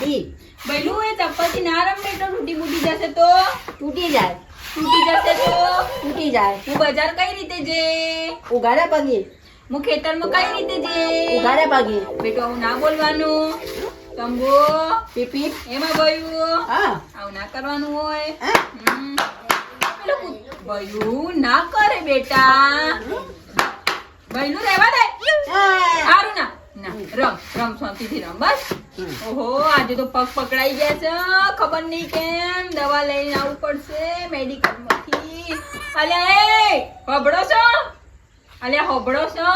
દાદી બૈલું એ ચપ્પલથી ના રમ બેટો તૂટી જશે તો તૂટી જાય તૂટી જશે તો તૂટી જાય હું બજાર કઈ રીતે જે ઉઘાડા પગે હું ખેતરમાં કઈ રીતે જે ઉઘાડા પગે બેટો આવું ના બોલવાનું તંબુ પીપી એમાં બયું હા આવું ના કરવાનું હોય હા? પેલું બયું ના કરે બેટા બૈલું રહેવા દે સારું ના ના રમ શાંતિથી રમ બસ ઓહો આજે તો પગ પકડાઈ ગયા છે ખબર નહીં કેમ દવા લઈને આવવું પડશે મેડિકલ માંથી અલ્યા એ હોબળો છો અલ્યા હોબળો છો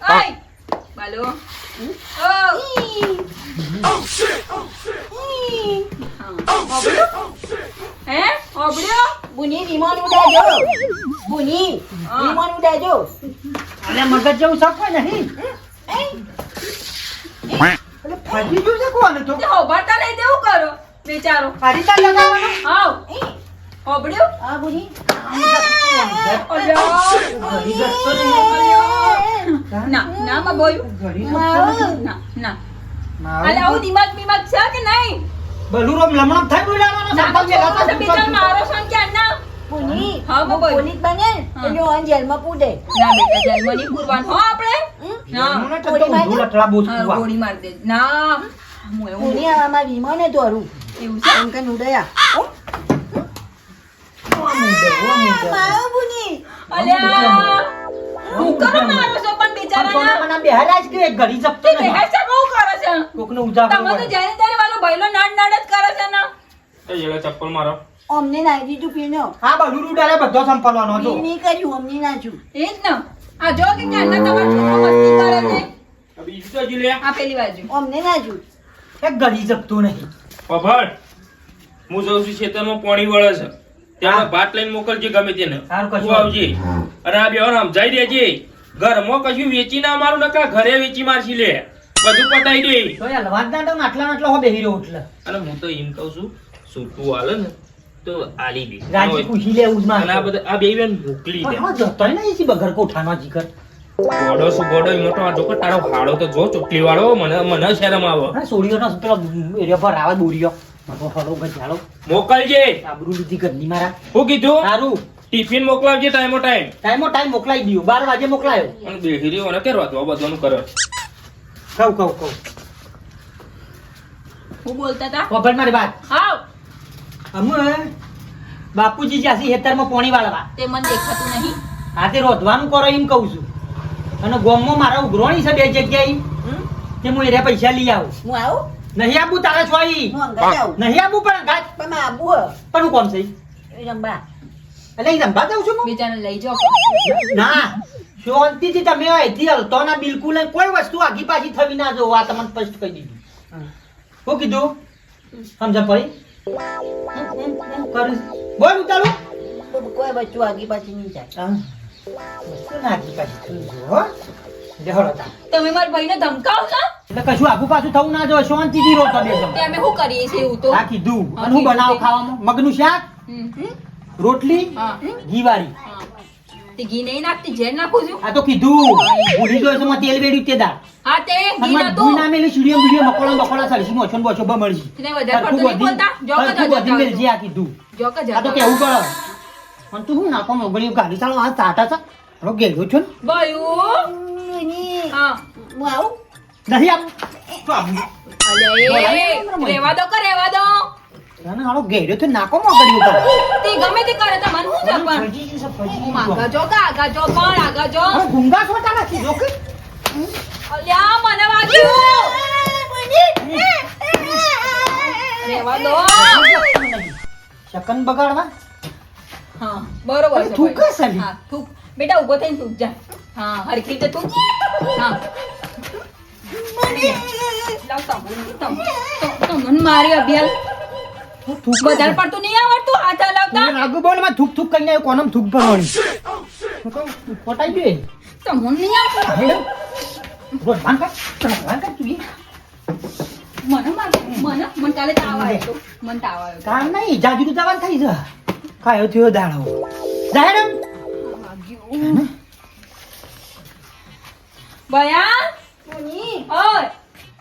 ઓય બાલો ઓ હે હોબળ્યો બુની વિમાન ઉડાજો બુની વિમાન ઉડાજો અલે મગજ જેવું શક હોય નહીં અલે ફાજી ગયું છે કોને તો તે હોબળતા નહીં દેવું કરો બેચારો ફારીતા લગાવવાનો આવ હોબળ્યો હા બુની ઘડી જતો નહીં ના ના માં બોયું ઘડી ના ના અલે આવું દિમાગ બીમાગ છે કે નહીં બલુરામ લમણમ થઈ બોલાવાનો ના સંપલ જે તો બેચારો મારો son કે ના બુની હા, હું બોલું. પોલીસ બને એટલે હું જેલમાં પૂડે ના બેટા જન્મ નહીં પૂરવાનું હો આપણે ના મને તો ઊંધું લટલા બોજ હા, કુવા ગોળી મારી દે ના હું એવું બુની આમાં વિમાન હતું હરું એવું છે એમ કે ઉડયા મારો બુની અલ્યા હું કરો મારો છો પણ બેચારાના મને બેહારા જ કે ઘડી જપતો તે નહીં બેહાર છે બહુ કરે છે કોકને ઉજાગરો તમે તો જ્યારે ત્યારે વાલો ભઈલો નાડ નાડ જ કરે છે ને એ જેલા ચપ્પલ મારો અમને નાઈ દીધું પીનો હા બલુરુ ડાલે બધો સંપલવાનો હતો મેં નહીં કર્યું અમને નાખ્યું એ જ ને આ જો કે ક્યારના તમારો છોકરો મસ્તી કરે છે આ બીજું તો હજી લે આ પેલી બાજુ અમને નાખ્યું એક ઘડી જપતો નહીં પભડ હું જઉં છું ખેતરમાં પાણી વળે છે ત્યાં ભાત લઈને મોકલજે ગમે તેને સારું, કશું તું આવજે અને આ બેવાને સમજાઈ દેજે ઘરમાં કશું વેચી ના મારું નકા ઘરે વેચી મારશી લે બધું પટાઈ દે તો યાર વાત ના તો આટલા આટલા હો બેહી રહ્યો એટલે અને હું તો એમ કહું છું સૂતું હાલે ને તો આલી દે રાજી ખુશી લે ઉજમાં અને આ બધા આ બે બેન મોકલી દે હા જતો ને એસી બગર કોઠાનો જીકર ગોડો શું ગોડો ઈ મોટો આ જોકો તારો હાડો તો જો ચોટલી વાળો મને શરમ આવે હા સોડીઓનો પેલો એરિયા પર આવે બોરીયો મારો હળો ગજાળો મોકલજે આબરૂ લીધી ઘરની મારા શું કીધું સારું ટિફિન મોકલાવજે ટાઈમો ટાઈમ ટાઈમ મોકલાઈ દીધું 12 વાગે મોકલાયો અને બેહરી ઓને કરવા તો બધાનું કરે કહું હું બોલતા હતા ખબર મારી વાત હાવ અમે બાપુજી જ્યાંથી હેતરમાં પોણી વાળવા તે મને દેખાતું નહીં હાથે રોધવાનું કરો એમ કહું છું અને ગોમમાં મારા ઉઘરોણી છે બે જગ્યાએ કે હું એરે પૈસા લઈ આવું હું આવું નહીં આબુ તારે છોઈ હું અંગત આવું નહીં આબુ પણ ગાત પણ મારે આબુ પણ હું કોમ છે રંબા એટલે ઈ રંભા જાઉં છું હું? બેચારાને લઈ જાઓ ના શાંતિથી તમે અહીંથી હલતો ના બિલકુલ નહીં. કોઈ વસ્તુ આગી પાછી થવી ના જોવો આ તમને સ્પષ્ટ કહી દીધું શું કીધું સમજ પડી કરું બોલ ઉતારું કોઈ બચ્ચું આગી પાછી નહીં જાય વસ્તુ ના આગી પાછી થવી જોઈએ હો. લે હળો તા. તમે મારા ભાઈને ધમકાવો છો એટલે કશું આગુ પાછું થવું ના જોઈએ શાંતિથી રહો તમે એકદમ. તે અમે શું કરીએ છીએ એવું તો આ કીધું અને હું બનાવો ખાવામાં મગનું શાક હમ. રોટલી હા ઘીવાળી હા. તે ઘી નહીં નાખતી ઝેર નાખું છું આ તો કીધું ભૂલી ગયો છે માં તેલ વેડ્યું તે દાળ હા તે ઘી અને નતું ભૂઈ ના મેલી સીડીઓ બીડીઓ મકોડા સળસી મોછો ને બોછો બમણસી. તેને વધારે પડતું નહીં બોલતા જો કે સરખું બધી મેલજી આ કીધું જો કે આ તો કેવું પડે અને તું શું નાખો મોગળી ગાડી ચાલો આ તાટા છે હવે ગેલો છો ને બયું હા હું આવું નહીં આમ તો આમ અલે રેવા દો કે રેવા દો તને હાલો ગેલો તો નાખો મોગળી ઉપર તે ગમે તે કરે તો મને શું છે પણ ફજી ગયું છે, ફજી ગયું. આગા જો કે આગા જો પણ આગા જો હવે ગુંગા છોટા નથી જો કે અલ્યા મને વાગ્યું રેવા દો શકન બગાડવા હા બરોબર છે થૂક ભાઈ. સાલી. હા થૂક બેટા ઊભો થઈને થૂક જા હા હરખી રીતે થૂક હા લાવ તમને મારી અભિયાન થૂક વધારે પડતું નહીં આવડતું હાથ હલાવતા આગુ બોલ માં થૂક થૂક કરીને કોનમ થૂક ભરવાની હું કહું ફોટાઈ દે તમને નહીં આવડતું હેડો રોજ ભાન કર તું મને કાલે તાવ આવ્યો હતો. મને તાવ આવ્યો હતો. કામ નહીં જાજુ જવાન થઈ જા ખાયો થયો દાડો જાહેર વાગ્યું. બયા બુની ઓય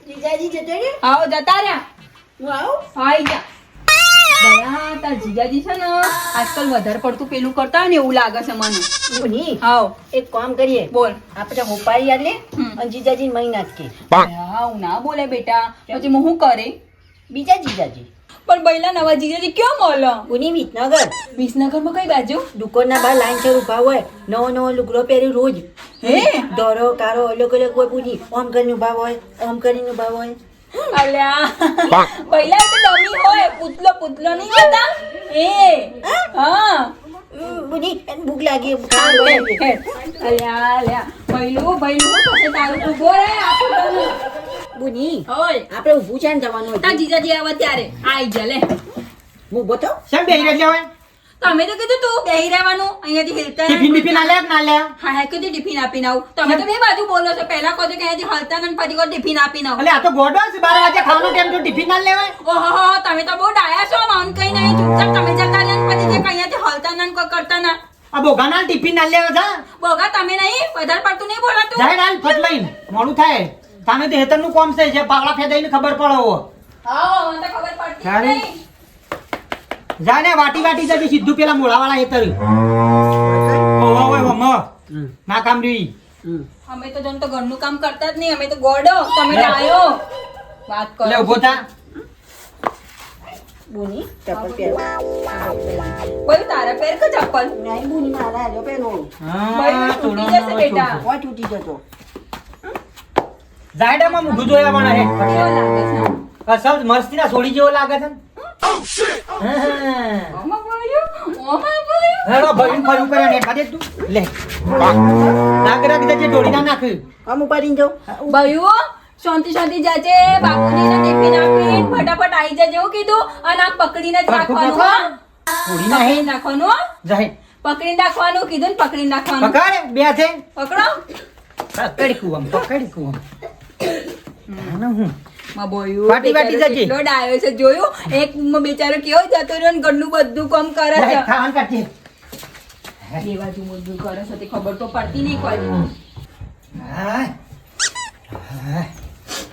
જીજા જીજાજી જતો રહ્યો? આવો જતા રહ્યા. હું આવું? આઈ જા. ભયા તાર જીજાજી છે ને આજકાલ વધારે પડતું પેલું કરતા હોય ને એવું લાગે છે મને. ભૂની, આવો એક કામ કરીએ. બોલ. આપણે હોપારી આલે હમ. અને જીજાજી મહી નાખીએ. ભયા હું ના બોલે બેટા પછી હું શું કરે બીજા જીજાજી પણ બૈલા નવા જીજાજી ક્યાં મળે ભૂની વિસનગર વિસનગરમાં કઈ બાજુ દુકાનના બહાર લાઈન સર ઉભા હોય, નવો નવો લુગડો પહેરી રોજ હે દોરો કારો અલગ અલગ હોય. ભૂની ઓમ કરીને ઉભા હોય, ઓમ કરીને ઉભા હોય. અલ્યા બૈલા તો ડમી હોય પૂતલો નહીં હોતા એ હા ભૂની એને ભૂખ લાગી. અલ્યા બૈલું શું થશે તારું ઊભો રહે આપણો ભૂની ઓય આપણે ઊભું છે ને જવાનું તા જીજાજી આવે ત્યારે આઈ જા લે હું ઉભો થયો. શેમ બેહી રહેશે હવે? તમે તો કીધું તું બેહી રહેવાનું અહીંયાથી હિલતા ટિફિન બિફિન આલે કે ના લે? હા હા કીધું ટિફિન આપીને આવું તમે તો બે બાજુ બોલો છો પહેલા કહો છો કે અહીંયાથી હલતા ને પછી કહો ટિફિન આપીને આવું અલે આ તો ગોડો છે, 12 વાગે ખાવાનો ટાઈમ તો ટિફિન ના લેવાય. ઓહો તમે તો બહુ ડાયા છો મન કઈ નહીં ચૂપચાપ તમે જતા રહ્યા ને પછી જે અહીંયાથી હલતા ના ને કોઈ કરતા ના આ બોગાના ટિફિન ના લેવા જા. બોગા તમે નહીં વધારે પડતું નહીં બોલાતું જાય ના ફટ લઈને મોડું થાય. તાને તો હેતરનું કોમ છે જે પાગલા ફેદાઈને ખબર પડે હો. હા મને તો ખબર પડતી જ તારી? નહીં જા ને વાટી જતી સીધું પેલા મોળાવાળા હેતર. ઓહો ઓય મમ્મો ના કામ રહ્યું. અમે તો જન તો ઘરનું કામ કરતા જ નહીં અમે તો ગોડો તમે ડાયો વાત કરો લે ઉભો થા. ભૂની ચપ્પલ પહેરો. બોલ તારા પેર કે ચપ્પલ નહીં ભૂની મારા હાલો પહેરો. ભાઈ, તૂટી જશે બેટા. કોઈ તૂટી જતો. ઝાયડામાં મૂઢું જોયા પણ હે. કેવો લાગે છે અસલ મસ્તીના સોડી જેવો લાગે છે ને. હા. ઓમા બોલ્યો હેડો ભરીને ફર્યું કરે ને ખાધે તું લે. નાક જજે ઢોળી ના નાખ. આમ ઉપાડીને જાઉં. ભાઈઓ શાંતિ જાજે બાપુજીને ટિફિન આપી ફટાફટ આવી જજે એવું કીધું અને આમ પકડીને જ રાખવાનું હો ઢોળી ના હે. પકડીને રાખવાનું હો જાય પકડીને રાખવાનું કીધું ને પકડીને રાખવાનું પકડ બે હાથે. પકડો પકડી કુવમ. આને હું માં બોયું વાટી બેચારો જજે. કેટલો ડાયો છે જોયું એક બેચારો કેવો જતો રહ્યો ને ઘરનું બધું કામ કરે છે ખાવાનું કાઢજે. બે બાજુ બધું કરે છે તે ખબર તો પડતી નહીં કોઈ હાય.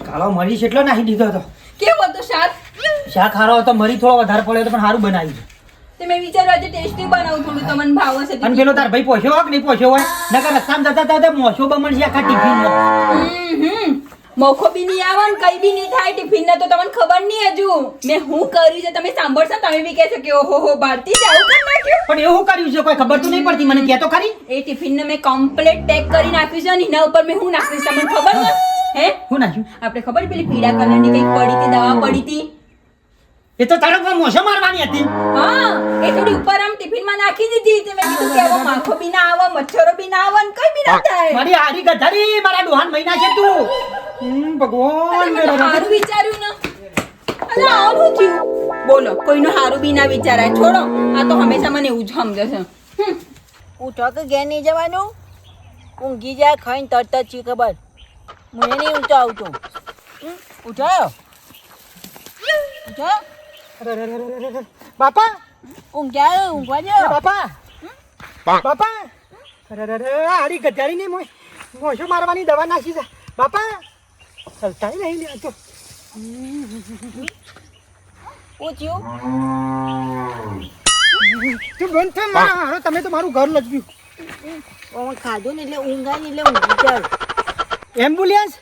કાળો મરી કેટલો નાખી દીધો હતો. કેવું હતું શાક શાક હારો હતો, મરી થોડો વધારે પડ્યો હતો પણ સારું બનાવ્યું. તે મેં વિચાર્યું આજે ટેસ્ટી બનાવું થોડું તમને ભાવ હશે અને પેલો તાર ભાઈ પોસ્યો હોય કે નહીં પોસ્યો હોય નકર રસ્તામાં જતા હતા મોસો બમણ છે આખા ટિફિન. મોખો બી નહીં આવે ને કઈ બી નહીં થાય ટિફિન ને તો તમને ખબર નહીં હજુ મેં હું કર્યું છે તમે સાંભળશો ને તમે બી કહેશો કે ઓહો ભારતી જ આવું કરી નાખ્યું પણ એવું કર્યું છે કોઈ ખબર તો નહીં પડતી મને કે તો ખરી. એ ટિફિન ને મેં કમ્પ્લીટ પેક કરી નાખ્યું છે ને એના ઉપર મેં હું નાખીશ તમને ખબર ને હે શું નાખ્યું? આપણે ખબર પેલી પીળા કલરની કંઈક પડી હતી દવા પડી હતી એ તો તારો કોઈ મોસો મારવાની હતી. હા એ થોડી ઉપર આમ ટિફિન માં નાખી દીધી તે મેં કીધું કે આવો માખો બી ના આવે મચ્છરો બી ના આવે ને કઈ બી ના થાય મારી હારી ગધારી મારા ડોહાન મહિના છે તું. ભગવાન મેં તો હારું વિચાર્યું ને અરે આવું થયું બોલો કોઈનું હારું બી ના વિચારાય છોડો આ તો હંમેશા મને એવું જ સમજે છે ઉઠો કે ઘેર નહીં જવાનું. ઊંઘી જાય ખાઈને તરત જ છે ખબર. મને નહીં ઊંચો આવતો. ઉઠો ઉઠો. બાપા ઊંઘ્યા ઊંઘવા એ જાઓ. બાપા બાપા હારી ગધારી ને મોસો મારવાની દવા નાખી છે બાપા. ચલતાય નહીં લે આ તો. પૂછ્યું તું બંધ થા મારા હારો તમે તો મારું ઘર લજવ્યું. ખાધું ને એટલે ઊંઘાય ને એટલે ઊંઘી જાવ. એમ્બ્યુલન્સ